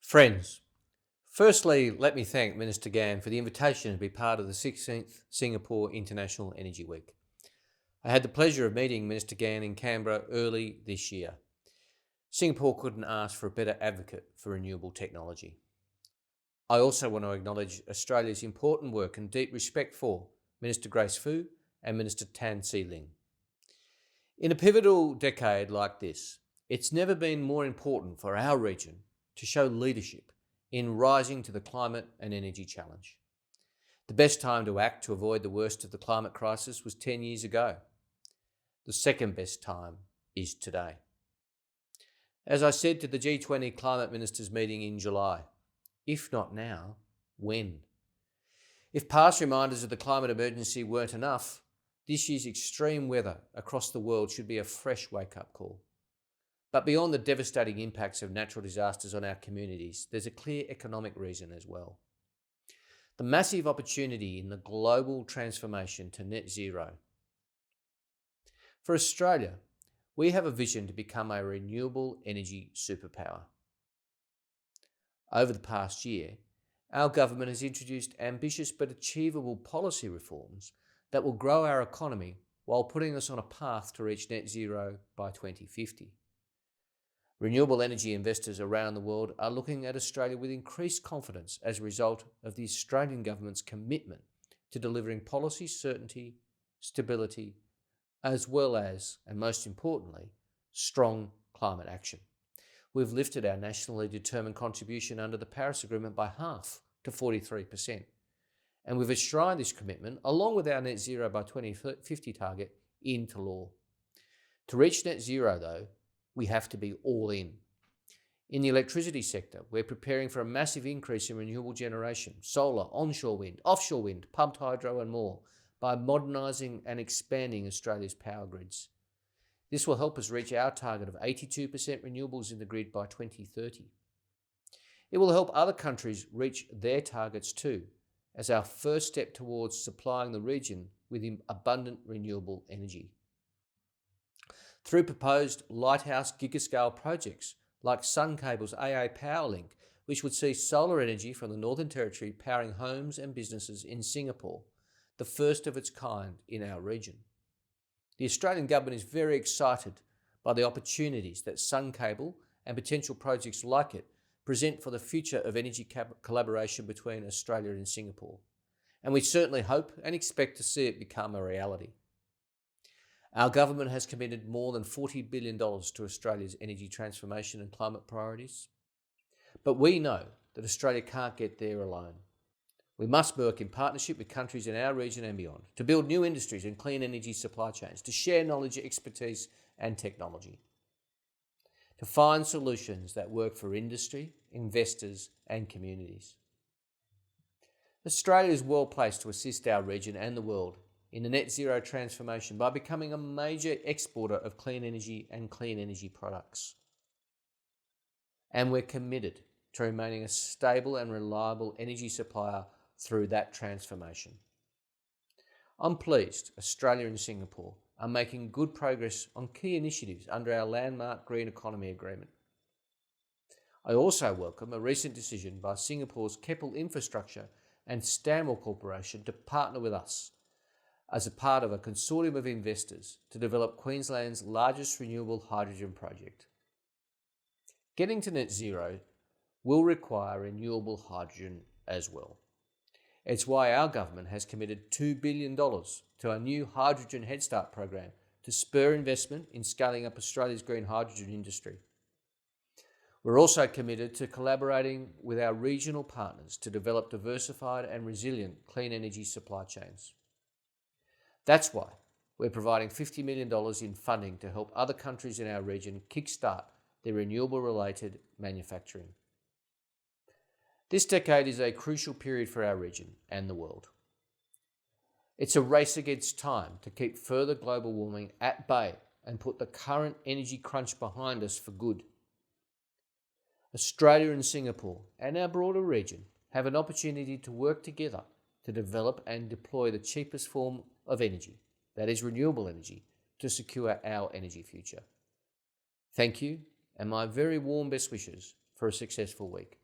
Friends, firstly, let me thank Minister Gan for the invitation to be part of the 16th Singapore International Energy Week. I had the pleasure of meeting Minister Gan in Canberra early this year. Singapore couldn't ask for a better advocate for renewable technology. I also want to acknowledge Australia's important work and deep respect for Minister Grace Fu and Minister Tan See Ling. In a pivotal decade like this, it's never been more important for our region to show leadership in rising to the climate and energy challenge. The best time to act to avoid the worst of the climate crisis was 10 years ago. The second best time is today. As I said to the G20 climate ministers meeting in July, if not now, when? If past reminders of the climate emergency weren't enough, this year's extreme weather across the world should be a fresh wake-up call. But beyond the devastating impacts of natural disasters on our communities, there's a clear economic reason as well. The massive opportunity in the global transformation to net zero. For Australia, we have a vision to become a renewable energy superpower. Over the past year, our government has introduced ambitious but achievable policy reforms that will grow our economy while putting us on a path to reach net zero by 2050. Renewable energy investors around the world are looking at Australia with increased confidence as a result of the Australian government's commitment to delivering policy certainty, stability, as well as, and most importantly, strong climate action. We've lifted our nationally determined contribution under the Paris Agreement by half to 43%. And we've enshrined this commitment, along with our net zero by 2050 target, into law. To reach net zero, though, we have to be all in. In the electricity sector, we're preparing for a massive increase in renewable generation, solar, onshore wind, offshore wind, pumped hydro and more, by modernising and expanding Australia's power grids. This will help us reach our target of 82% renewables in the grid by 2030. It will help other countries reach their targets too, as our first step towards supplying the region with abundant renewable energy. Through proposed lighthouse gigascale projects like Sun Cable's AA Powerlink, which would see solar energy from the Northern Territory powering homes and businesses in Singapore, the first of its kind in our region. The Australian government is very excited by the opportunities that Sun Cable and potential projects like it present for the future of energy collaboration between Australia and Singapore, and we certainly hope and expect to see it become a reality. Our government has committed more than $40 billion to Australia's energy transformation and climate priorities. But we know that Australia can't get there alone. We must work in partnership with countries in our region and beyond to build new industries and clean energy supply chains, to share knowledge, expertise and technology, to find solutions that work for industry, investors and communities. Australia is well placed to assist our region and the world in the net zero transformation by becoming a major exporter of clean energy and clean energy products. And we're committed to remaining a stable and reliable energy supplier through that transformation. I'm pleased Australia and Singapore are making good progress on key initiatives under our landmark Green Economy Agreement. I also welcome a recent decision by Singapore's Keppel Infrastructure and Stanwell Corporation to partner with us as a part of a consortium of investors to develop Queensland's largest renewable hydrogen project. Getting to net zero will require renewable hydrogen as well. It's why our government has committed $2 billion to our new Hydrogen Head Start program to spur investment in scaling up Australia's green hydrogen industry. We're also committed to collaborating with our regional partners to develop diversified and resilient clean energy supply chains. That's why we're providing $50 million in funding to help other countries in our region kickstart their renewable-related manufacturing. This decade is a crucial period for our region and the world. It's a race against time to keep further global warming at bay and put the current energy crunch behind us for good. Australia and Singapore and our broader region have an opportunity to work together to develop and deploy the cheapest form of energy, that is renewable energy, to secure our energy future. Thank you, and my very warm best wishes for a successful week.